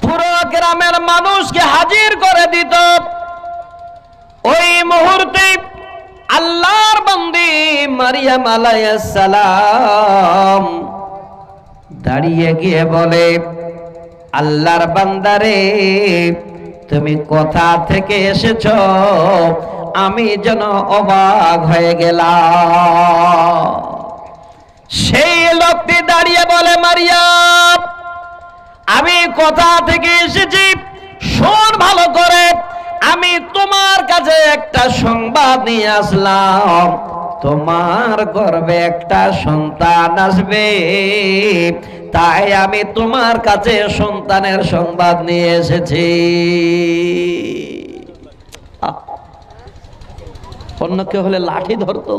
পুরো গ্রামের মানুষকে হাজির করে দিত। ওই মুহূর্তে আল্লাহর বান্দি মারিয়াম আলাইহিস সালাম দাঁড়িয়ে গিয়ে বলে, আল্লাহর বান্দারে, তুমি কোথা থেকে এসেছো? আমি যেন অবাক হয়ে গেলাম। সেই লোকটি দাঁড়িয়ে বলে, মারিয়াম, আমি কোথা থেকে এসেছি শোন ভালো করে। আমি তোমার কাছে একটা সংবাদ নিয়ে আসলাম। তোমার গর্ভে একটা সন্তান আসবে, তাই আমি তোমার কাছে সন্তানের সংবাদ নিয়ে এসেছি। অন্য কেউ হলে লাঠি ধরতো,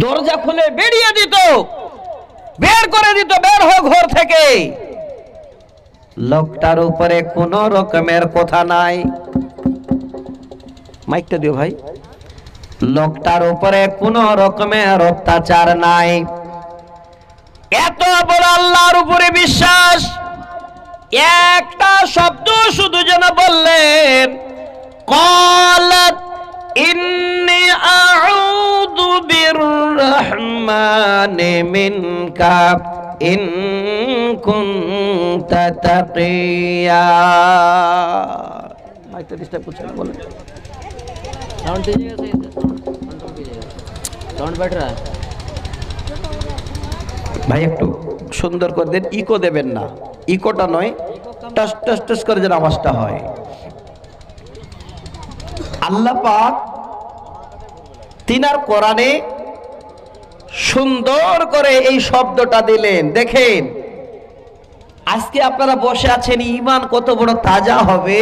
দরজা খুলে বেরিয়ে দিত, বের করে দিত, বের হোক ঘর থেকে। লোকটার উপরে কোন রকমের কথা নাই। মাইকটা দিও ভাই। লোকটার উপরে কোন রকমের অত্যাচার নাই। এত বড় আল্লাহর উপরে বিশ্বাস। একটা শব্দ শুধু যেন বললেন, ক্বালাত ইন্নী আউযু বিররহমানি মিনকা ইন কুনতা তাকিয়া। মাইকটা ডিস্টার্ব করছে না, বলেন। साउंड दीजिएगा सही से, साउंड बैठ रहा है। ভাই একটু সুন্দর করে দেন, ইকো দেবেন না। ইকোটা নয়, টাস টাস টাস করে যেন আওয়াজটা হয়। আল্লাহ পাক তিনার কোরআনে সুন্দর করে এই শব্দটা দিলেন। দেখেন, আজকে আপনারা বসে আছেন, ঈমান কত বড় তাজা হবে।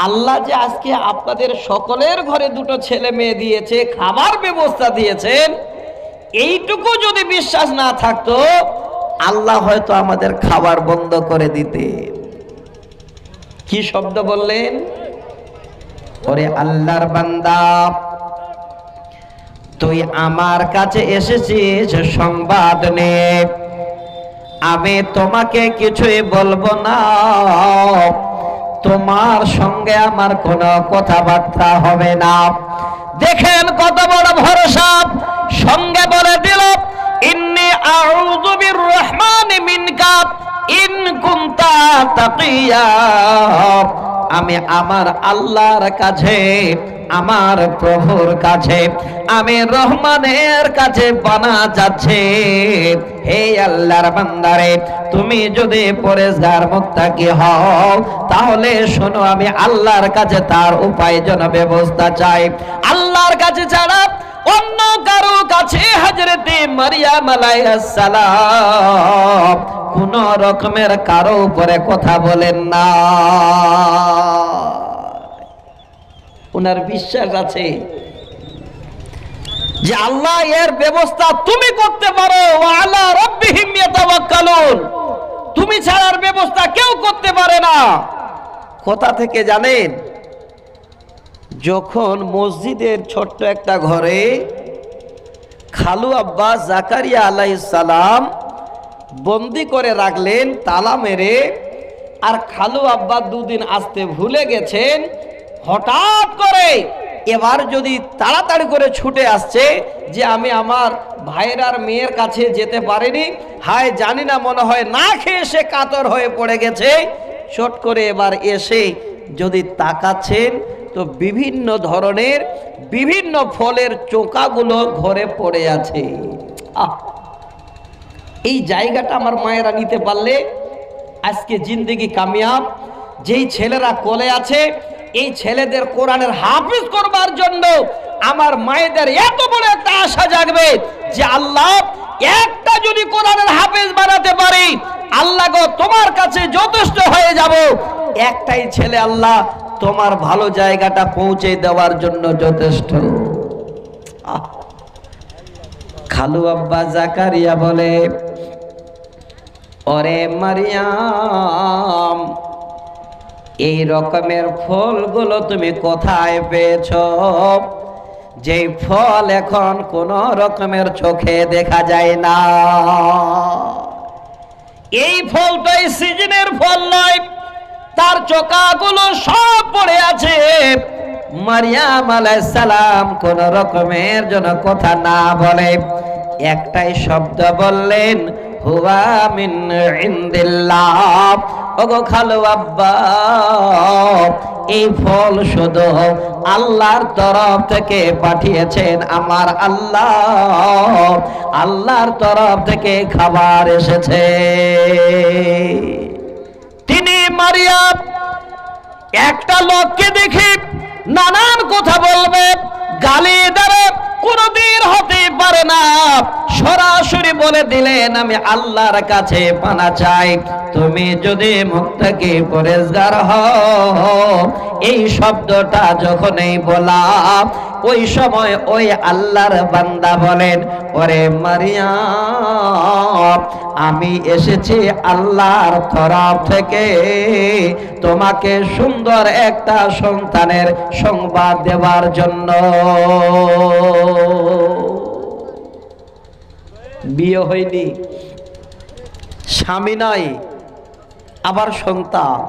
আল্লাহ যে আজকে আপনাদের সকলের ঘরে দুটো ছেলে মেয়ে দিয়েছে, খাবার ব্যবস্থা দিয়েছেন, এইটুকু যদি বিশ্বাস না থাকতো, আল্লাহ হয়তো আমাদের খাবার বন্ধ করে দিতেন। কি শব্দ বললেন? ওরে আল্লাহর বান্দা, তুই আমার কাছে এসেছিস সংবাদ নিয়ে, আমি তোমাকে কিছুই বলবো না। তোমার সঙ্গে আমার কোনো কথাবার্তা হবে না। দেখেন কত বড় ভরসা। সঙ্গে বলে দিল, ইন্নী আউযু বিররহমানি মিনকা ইন কুনতা তাকিয়া। আমি আমার আল্লাহর কাছে, আমার প্রভুর কাছে, আমি রহমানের কাছে পানা যাচ্ছে। হে আল্লাহর বান্দারে, তুমি যদি পরেশগার মুত্তাকি হও, তাহলে শোনো, আমি আল্লাহর কাছে তার উপায়জন ব্যবস্থা চাই। আল্লাহর কাছে ছাড়া অন্য কারো কাছে হযরতে মারিয়াম আলাইহিস সালাম কোন রকমের কারো উপরে কথা বলেন না। ওনার বিশ্বাস আছে যে আল্লাহ এর ব্যবস্থা তুমি করতে পারো। ওয়া আলা রাব্বিহিম ইয়াতাওয়াক্কালুন। তুমি ছাড়ার ব্যবস্থা কেউ করতে পারে না। কোথা থেকে জানেন? যখন মসজিদের ছোট্ট একটা ঘরে খালু আব্বা জাকারিয়া আলাইহিস সালাম বন্দি করে রাখলেন তালা মেরে, আর খালু আব্বা দুদিন আসতে ভুলে গেছেন। হঠাৎ করে এবার যদি তাড়াতাড়ি করে ছুটে আসছে যে আমি আমার ভাইরার মেয়ের কাছে যেতে পারিনি, হায় জানি না, মনে হয় না খেয়ে সে কাতর হয়ে পড়ে গেছে। চট করে এবার এসে যদি তাকাচ্ছেন, তো বিভিন্ন ধরনের বিভিন্ন ফলের চোকাগুলো ঘরে পড়ে আছে। এই জায়গাটা আমার মায়েরা নিতে পারলে আজকে জিন্দেগি কামিয়াব। যেই ছেলেরা কোলে আছে, এই ছেলেদের কোরআনের হাফিজ করবার জন্য আমার মায়েদের এত বড় একটা আশা জাগবে যে আল্লাহ একটা যদি কোরআনের হাফিজ বানাতে পারি, আল্লাহ গো তোমার কাছে যথেষ্ট হয়ে যাব। একটাই ছেলে আল্লাহ তোমার ভালো জায়গাটা পৌঁছে দেওয়ার জন্য যথেষ্ট। খালু আব্বা জাকারিয়া বলে, ওরে মারিয়াম, এই রকমের ফলগুলো তুমি কোথায় পেয়েছ? যে ফল এখন কোন রকমের চোখে দেখা যায় না। এই ফলটা এই সিজনের ফল নয়, তার চোকাগুলো সব পড়ে আছে। মারিয়াম আলাইহিস সালাম কোন রকমের জন্য কথা না বলে একটাই শব্দ বললেন, হুয়া মিন ইনদিল্লাহ। ওগো খালু আব্বা, এই ফল শুধু আল্লাহর তরফ থেকে পাঠিয়েছেন আমার আল্লাহ, আল্লাহর তরফ থেকে খাবার এসেছে। তিনি মারিয়াম একটা লোককে দেখে নানান কথা বলবে, গালি দেবে, কোনদিন হতে পারে না। সরাসরি বলে দিলেন, আমি আল্লাহর কাছে পানা চাই, তুমি যদি মুক্তকে পরেজগার হও। এই শব্দটা যখনই বলা, ওই সময় ওই আল্লাহর বান্দা বলেন, ওরে মারিয়াম, আমি এসেছি আল্লাহর তরফ থেকে তোমাকে সুন্দর একটা সন্তানের সংবাদ দেওয়ার জন্য। বিয়ে হয়নি, স্বামী নাই, আবার সন্তান,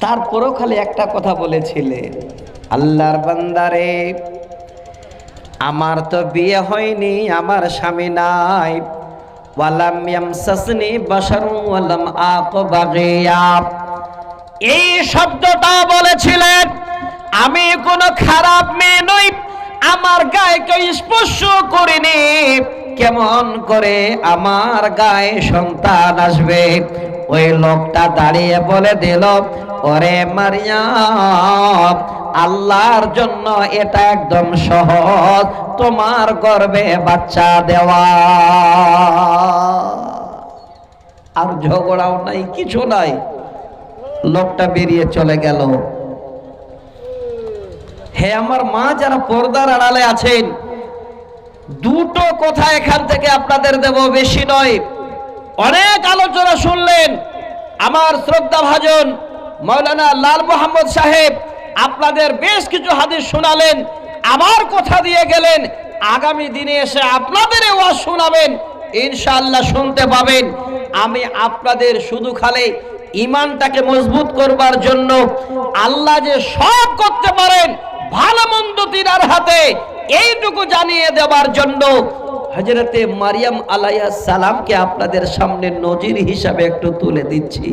তারপরও খালি একটা কথা বলেছিলেন, আল্লাহর বান্দারে, আমার তো বিয়ে হয়নি, আমার স্বামী নাই, ওয়ালাম ইয়ামসাসনি বাশারুন ওয়ালাম আক বাগিয়া। এই শব্দটা বলেছিলেন, আমি কোনো খারাপ মেয়ে নই, আমার গায়ে কেউ স্পর্শ করিনি, কেমন করে আমার গায়ে সন্তান আসবে? ওই লোকটা দাঁড়িয়ে বলে দিল, ওরে মারিয়াম, আল্লাহর জন্য এটা একদম সহজ, তোমার গর্ভে বাচ্চা দেওয়া। আর ঝগড়াও নাই, কিছু নাই, লোকটা বেরিয়ে চলে গেল। হে আমার মা, যারা পর্দার আড়ালে আছেন, দুটো কথা এখান থেকে আপনাদের দেব, বেশি নয়। অনেক আলোচনা শুনলেন, আমার শ্রদ্ধা ভাজন মাওলানা লাল মোহাম্মদ সাহেব আপনাদের বেশ কিছু হাদিস শোনালেন, আবার কথা দিয়ে গেলেন আগামী দিনে এসে আপনাদের ওয়াজ শোনাবেন, ইনশাআল্লাহ শুনতে পাবেন। আমি আপনাদের শুধু খালি ঈমানটাকে মজবুত করবার জন্য, আল্লাহ যে সব করতে পারেন, ভালো মন্দ তিনার হাতে, এইটুকু জানিয়ে দেওয়ার জন্য হযরতে মারিয়াম আলাইহিস সালামকে আপনাদের সামনে নজির হিসাবে একটু তুলে দিচ্ছি।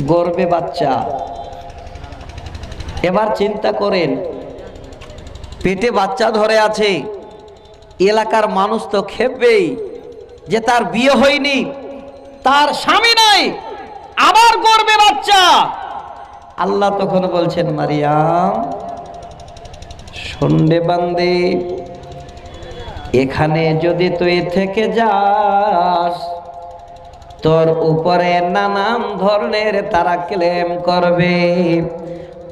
গর্ভে বাচ্চা, এবার চিন্তা করেন, পেটে বাচ্চা ধরে আছে, এলাকার মানুষ তো খেপবেই যে তার বিয়ে হয়নি, তার স্বামী নাই, আবার গর্ভে বাচ্চা। আল্লাহ তখন বলছেন, মারিয়াম শুনবে বান্দে, এখানে যদি তুই থেকে যাস, তোর উপরে নানান ধরনের তারা ক্লেম করবে,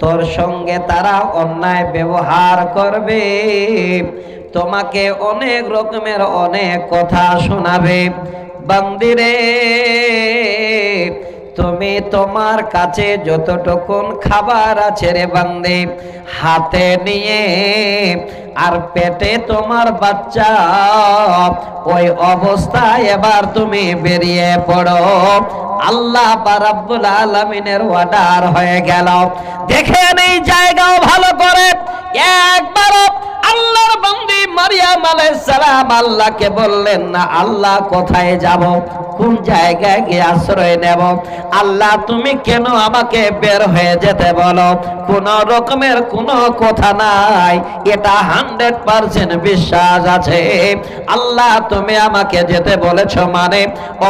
তোর সঙ্গে তারা অন্যায় ব্যবহার করবে, তোমাকে অনেক রকমের অনেক কথা শোনাবে। বান্দিরে, তুমি তোমার কাছে যতটুকুন খাবার আছে রে বান্দে, হাতে নিয়ে আর পেটে তোমার বাচ্চা, ওই অবস্থায় এবার তুমি বেরিয়ে পড়ো। আল্লাহ রাব্বুল আলামিনের অর্ডার হয়ে গেল। দেখেন এই জায়গাও ভালো করে, একবার আল্লাহর বান্দি মারিয়াম আলাইহিস সালাম আল্লাহকে বললেন না, আল্লাহ কোথায় যাব, কোন জায়গায় গিয়ে আশ্রয় নেব? আল্লাহ তুমি কেন আমাকে বের হয়ে যেতে বলো? কোন রকমের কোনো কথা নাই, এটা 100% বিশ্বাস আছে। আল্লাহ তুমি আমাকে যেতে বলেছো মানে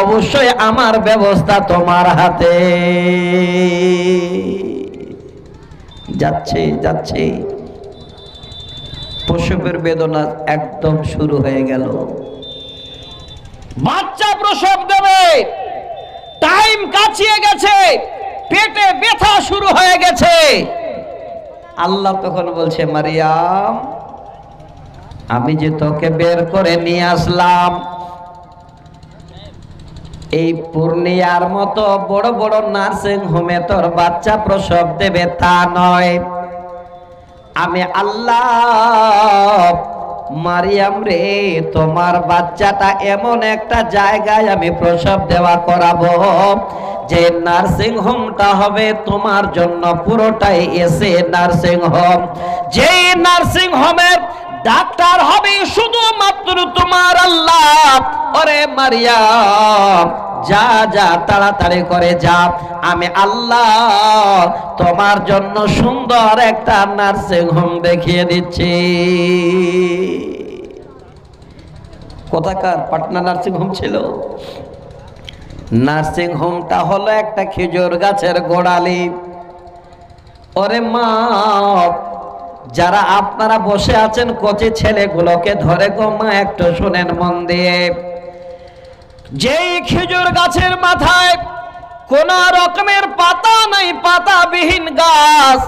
অবশ্যই আমার ব্যবস্থা তোমার হাতে। যাচ্ছে যাচ্ছে, প্রসবের বেদনা একদম শুরু হয়ে গেল। বাচ্চা প্রসব দেবে, টাইম কাছিয়ে গেছে, পেটে ব্যথা শুরু হয়ে গেছে। আল্লাহ তখন বলছে, মারিয়াম আমি যে তোকে বের করে নিয়ে আসলাম, এই পূর্ণিয়ার মতো বড় বড় নার্সিং হোমে তোর বাচ্চা প্রসব দেবে তা নয়। আমি আল্লাহ মারিয়াম রে, তোমার বাচ্চাটা এমন একটা জায়গায় আমি প্রসব দেওয়া করাবো যে নার্সিং হোমটা হবে তোমার জন্য পুরোটাই এসে নার্সিং হোম। যেই নার্সিং হোমের ডাক্তার হবে শুধুমাত্র তোমার আল্লাহ। ওরে মারিয়াম, যা যা তাড়াতাড়ি করে যা, আমি আল্লাহ তোমার জন্য সুন্দর একটা নার্সিং হোম দেখিয়ে দিচ্ছি। কোথাকার? পাটনা নার্সিং হোম ছিল। নার্সিং হোমটা হলো একটা খেজুর গাছের গোড়ালি। ওরে মা, যারা আপনারা বসে আছেন কচি ছেলেগুলোকে ধরে গো মা, একটু শুনেন মন দিয়ে। যেই খেজুর গাছের মাথায় কোন রকমের পাতা নাই, পাতাবিহীন গাছ,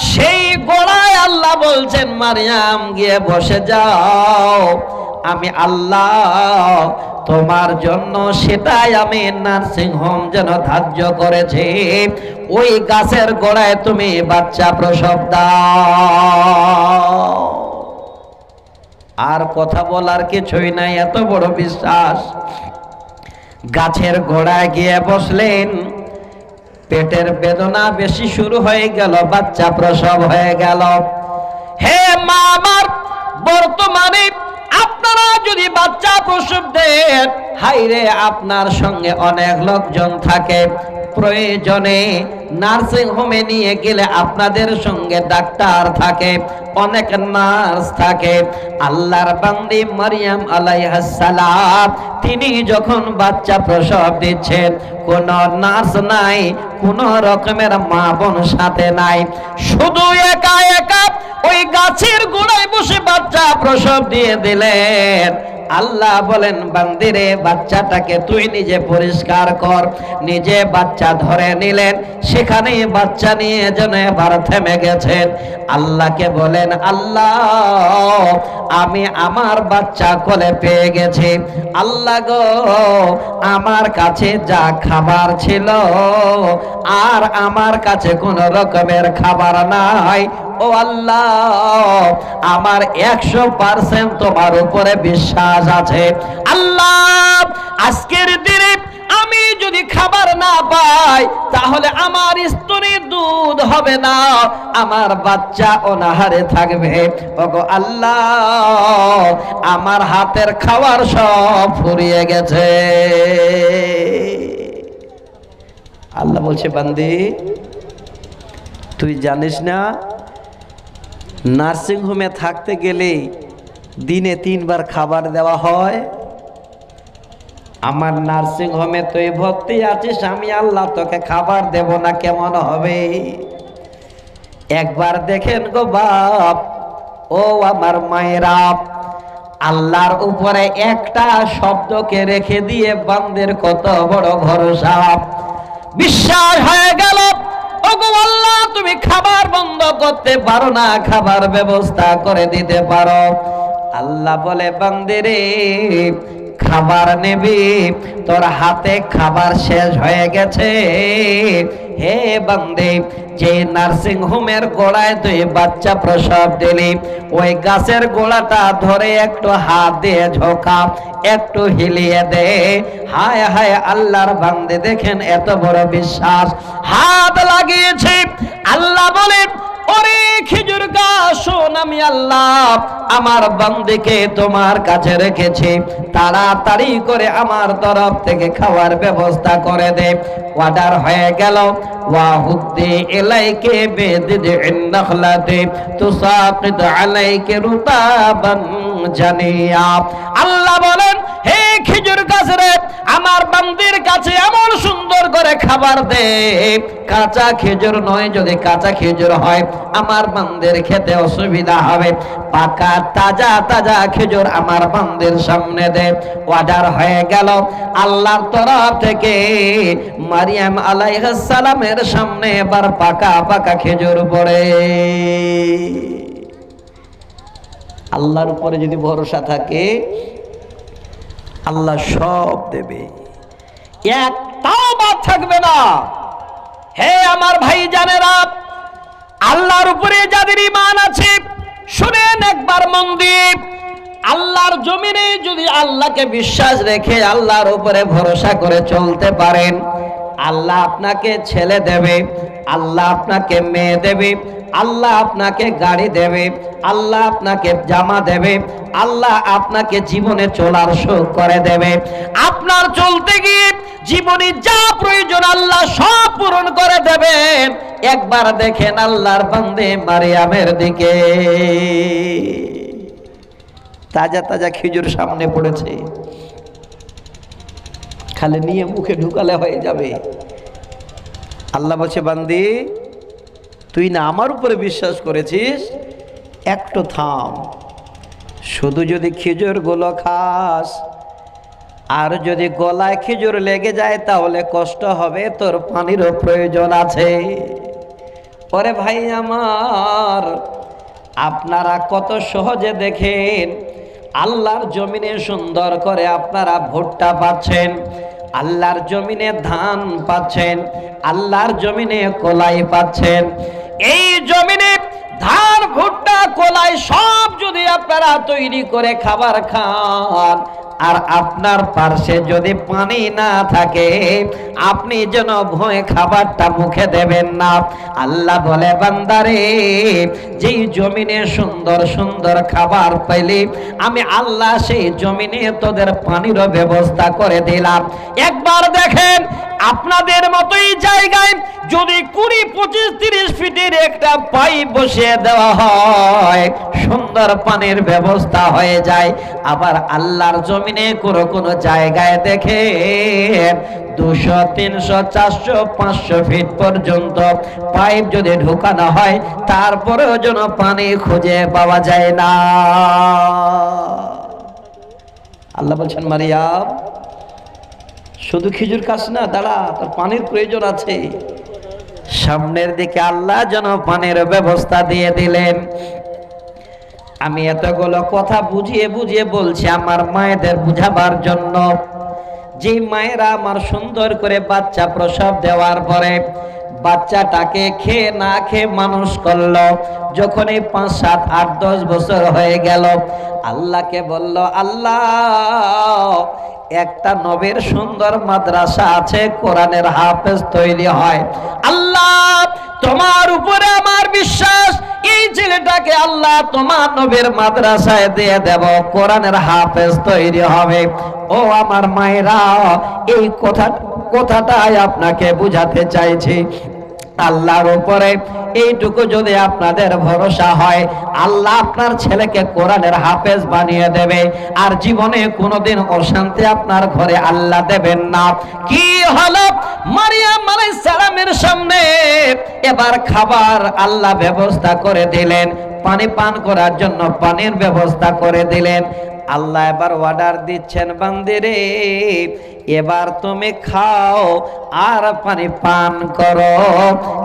সেই গোড়ায় আল্লাহ বলছেন মারিয়াম গিয়ে বসে যাও, আমি আল্লাহ তোমার জন্য সেটাই আমি নার্সিং হোম যেন ধার্য করেছি। ওই গাছের গোড়ায় তুমি বাচ্চা প্রসব দাও। আর কথা বলার কিছুই নাই, এত বড় বিশ্বাস। গাছের গোড়ায় গিয়ে বসলেন, পেটের বেদনা বেশি শুরু হয়ে গেল, বাচ্চা প্রসব হয়ে গেল। হে মা আমার, বর্তমানে আপনারা যদি বাচ্চা প্রসব দেন, হাইরে আপনার সঙ্গে অনেক লোকজন থাকে, প্রয়োজনে নার্সিং হোমে নিয়ে গেলে আপনাদের সঙ্গে ডাক্তার থাকে, অনেক নার্স থাকে। আল্লাহর বান্দি মারিয়াম আলাইহিস সালাম, তিনি যখন বাচ্চা প্রসব দিচ্ছেন, কোন নার্স নাই, কোন রকমের মা বোন সাথে নাই, শুধু একা একা ওই গাছের গোড়ায় বসে বাচ্চা প্রসব দিয়ে দিলেন। আল্লাহ বলেন বান্দিরে, বাচ্চাটাকে তুই নিজে পরিষ্কার কর। নিজে বাচ্চা ধরে নিলেন, সেখানে বাচ্চা নিয়ে যেন এবার থেমে গেছেন। আল্লাহকে বলেন, আল্লাহ আমি আমার বাচ্চা কোলে পেয়ে গেছি। আল্লাহ গো, আমার কাছে যা খাবার ছিল আর আমার কাছে কোন রকমের খাবার নাই। ও আল্লাহ, আমার 100% তোমার উপরে বিশ্বাস আছে। আল্লাহ, আজকের দিনে আমি যদি খাবার না পাই, তাহলে আমার স্তনে দুধ হবে না, আমার বাচ্চা অনাহারে থাকবে। ওগো আল্লাহ, আমার হাতের খাবার সব ফুরিয়ে গেছে। আল্লাহ বলছে, বান্দি তুই জানিস না, নার্সিং হোমে থাকতে গেলে দিনে 3 বার খাবার দেওয়া হয়। আমার নার্সিং হোমে তুই ভর্তি আছিস, আমি আল্লাহ তোকে খাবার দেব না, কেমন হবে? একবার দেখেন গো বাপ, ও আমার মায়েরা, আল্লাহর উপরে একটা শব্দকে রেখে দিয়ে বান্দের কত বড় ভরসা, বিশ্বাস হয়ে গেল। ওগো আল্লাহ, তুমি খাবার বন্ধ করতে পারো না, খাবার ব্যবস্থা করে দিতে পারো। আল্লাহ বলে, বান্দিরে খাবার নেবি, তোর হাতে খাবার শেষ হয়ে গেছে। হে বান্দে, যে নার্সিং হোমের গোড়ায় তুই বাচ্চা প্রসব দিলি, ওই গাছের গোড়াটা ধরে একটু হাত দিয়ে ঝোঁকা, একটু হিলিয়ে দে। হায় হায়, আল্লাহর বান্দে দেখেন এত বড় বিশ্বাস, হাত লাগিয়েছে। আল্লাহ বলেন, ওরে খেজুর গাছ শোন, আমি আল্লাহ আমার বান্দিকে তোমার কাছে রেখেছি, তাড়াতাড়ি করে আমার তরফ থেকে খাওয়ার ব্যবস্থা করে দে। অর্ডার হয়ে গেল। ওয়াহুদ্দি ইলাইকে বিদিন নাখলাতি তুসাকিত আলাইকে রুতাবান জানিয়া। আল্লাহ বলেন, হে খেজুর গাছ রে, আমার বান্দির কাছে এমন সুন্দর করে খাবার দে, কাঁচা খেজুর নয়, যদি কাঁচা খেজুর হয় আমার বান্দির খেতে অসুবিধা হবে, পাকা তাজা তাজা খেজুর আমার বান্দির সামনে দে। অর্ডার হয়ে গেল। আল্লাহর তরফ থেকে মারিয়াম আলাইহিস সালামের সামনে এবার পাকা পাকা খেজুর পড়ে। আল্লাহর উপরে যদি ভরসা থাকে, আল্লাহ সব দেবে, একটাও বাদ থাকবে না। হে আমার ভাই জানেরা, আল্লাহর উপরে যাদের ঈমান আছে, শুনেন একবার মন দিয়ে, আল্লাহর জমিনে যদি আল্লাহকে বিশ্বাস রেখে আল্লাহর উপরে ভরসা করে চলতে পারেন, আল্লাহ আপনাকে ছেলে দেবে, আল্লাহ আপনাকে মেয়ে দেবে, আল্লাহ আপনাকে গাড়ি দেবে, আল্লাহ আপনাকে জামা দেবে, আল্লাহ আপনাকে জীবনে চলার সুখ করে দেবে। আপনার চলতে গিয়ে জীবনে যা প্রয়োজন আল্লাহ সব পূরণ করে দেবেন। একবার দেখেন আল্লাহর বান্দে মারিয়ামের দিকে, তাজা তাজা খেজুর সামনে পড়েছে, খালি নিয়ে মুখে ঢুকালে হয়ে যাবে। আল্লাহ বলছে, বান্দি তুই না আমার উপরে বিশ্বাস করেছিস, একটু থাম, শুধু যদি খেজুর গুলো খাস আর যদি গলায় খেজুর লেগে যায় তাহলে কষ্ট হবে, তোর পানিরও প্রয়োজন আছে। ওরে ভাই আমার, আপনারা কত সহজে দেখেন আল্লাহর জমিনে সুন্দর করে আপনারা ভুট্টা পাচ্ছেন, আল্লাহর জমিনে ধান পাচ্ছেন, আল্লাহর জমিনে কলাই পাচ্ছেন। এই জমিনে ধান, ভুট্টা, কলাই সব যদি আপনারা তৈরি করে খাবার খান আর আপনার পার্শ্বে যদি পানি না থাকে, আপনি যেন ভয়ে খাবারটা মুখে দেবেন না। আল্লাহ বলে, বান্দারে যেই জমিনে সুন্দর সুন্দর খাবার পাইলি আমি আল্লাহ সেই জমিনে তোদের পানিরও ব্যবস্থা করে দিলাম। একবার দেখেন আপনাদের মতোই জায়গায় যদি 20, 25, 30 ফিটের একটা পাইপ বসিয়ে দেওয়া হয়, সুন্দর পানির ব্যবস্থা হয়ে যায়। আবার আল্লাহর জমিনে কোনো জায়গায় দেখে 200, 300, 400, 500 ফিট পর্যন্ত পাইপ যদি ঢোকানো হয় তারপরেও যেন পানি খুঁজে পাওয়া যায় না। আল্লাহ বলছেন, মারিয়াম শুধু খেজুর খাস না, দাঁড়া, তোর পানির প্রয়োজন আছে। সামনের দিকে আল্লাহ যেন পানির ব্যবস্থা দিয়ে দিলেন। আমি এতগুলো কথা বুঝিয়ে বুঝিয়ে বলছি আমার মায়েদের বুঝাবার জন্য। যে মায়েরা আমার সুন্দর করে বাচ্চা প্রসব দেওয়ার পরে বাচ্চাটাকে খেয়ে না খেয়ে মানুষ করলো, যখন এই 5, 7, 8, 10 বছর হয়ে গেল, আল্লাহকে বলল, আল্লাহ একটা নবীর সুন্দর মাদ্রাসা আছে, কোরআনের হাফেজ তৈরি হয়। আল্লাহ তোমার উপরে আমার বিশ্বাস, এই ছেলেটাকে আল্লাহ তোমার নবীর মাদ্রাসায় দিয়ে দেব, কোরআনের হাফেজ তৈরি হবে। ও আমার মায়েরা, এই কথাটাই আপনাকে বুঝাতে চাইছি। আল্লাহর উপরে এইটুকু যদি আপনাদের ভরসা হয়, আল্লাহ আপনার ছেলেকে কোরআনের হাফেজ বানিয়ে দেবে, আর জীবনে কোনোদিন অশান্তি আপনার ঘরে আল্লাহ দেবেন না। কি হলো, মারিয়াম আলাইহিস সালামের সামনে এবার খাবার আল্লাহ ব্যবস্থা করে দিলেন, পানি পান করার জন্য পানির ব্যবস্থা করে দিলেন। আল্লাহ এবার অর্ডার দিচ্ছেন, বান্দিরে এবার তুমি খাও আর পানি পান করো,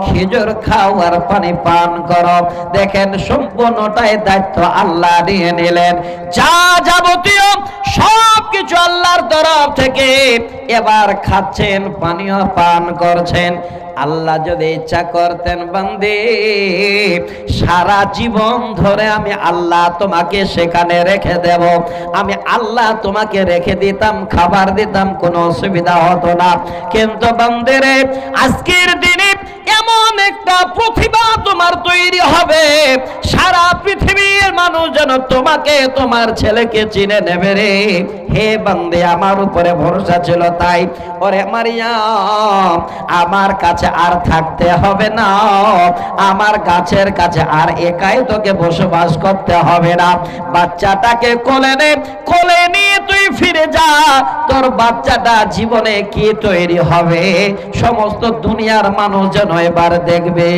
খেজুর খাও আর পানি পান করো। দেখেন সম্পূর্ণটাই দায়িত্ব আল্লাহ নিয়ে নিলেন, যা যাবতীয় সব কিছু আল্লাহর তরফ থেকে। এবার খাচ্ছেন, পানিও পান করছেন। আল্লাহ যদি ইচ্ছা করতেন, বান্দে সারা জীবন ধরে আমি আল্লাহ তোমাকে সেখানে রেখে দেব, আমি আল্লাহ তোমাকে রেখে দিতাম, খাবার দিতাম, কোনো অসুবিধা হতো না। কিন্তু বান্দেরে আজকের দিনে এমন একটা প্রতিভা তোমার তৈরি হবে, সারা পৃথিবীর মানুষ যেন তোমাকে, তোমার ছেলেকে চিনে নেবে রে। হে বান্দে, আমার উপরে ভরসা ছিল তাই। ওরে মারিয়াম, আমার কাছে আর থাকতে হবে না, আমার গাছের কাছে আর একাই তোকে বসবাস করতে হবে না। বাচ্চাটাকে কোলে নে, কোলে নিয়ে তুই ফিরে যা, তোর বাচ্চাটা জীবনে কি তৈরি হবে সমস্ত দুনিয়ার মানুষ যেন এবার দেখবে।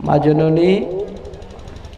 মা জননী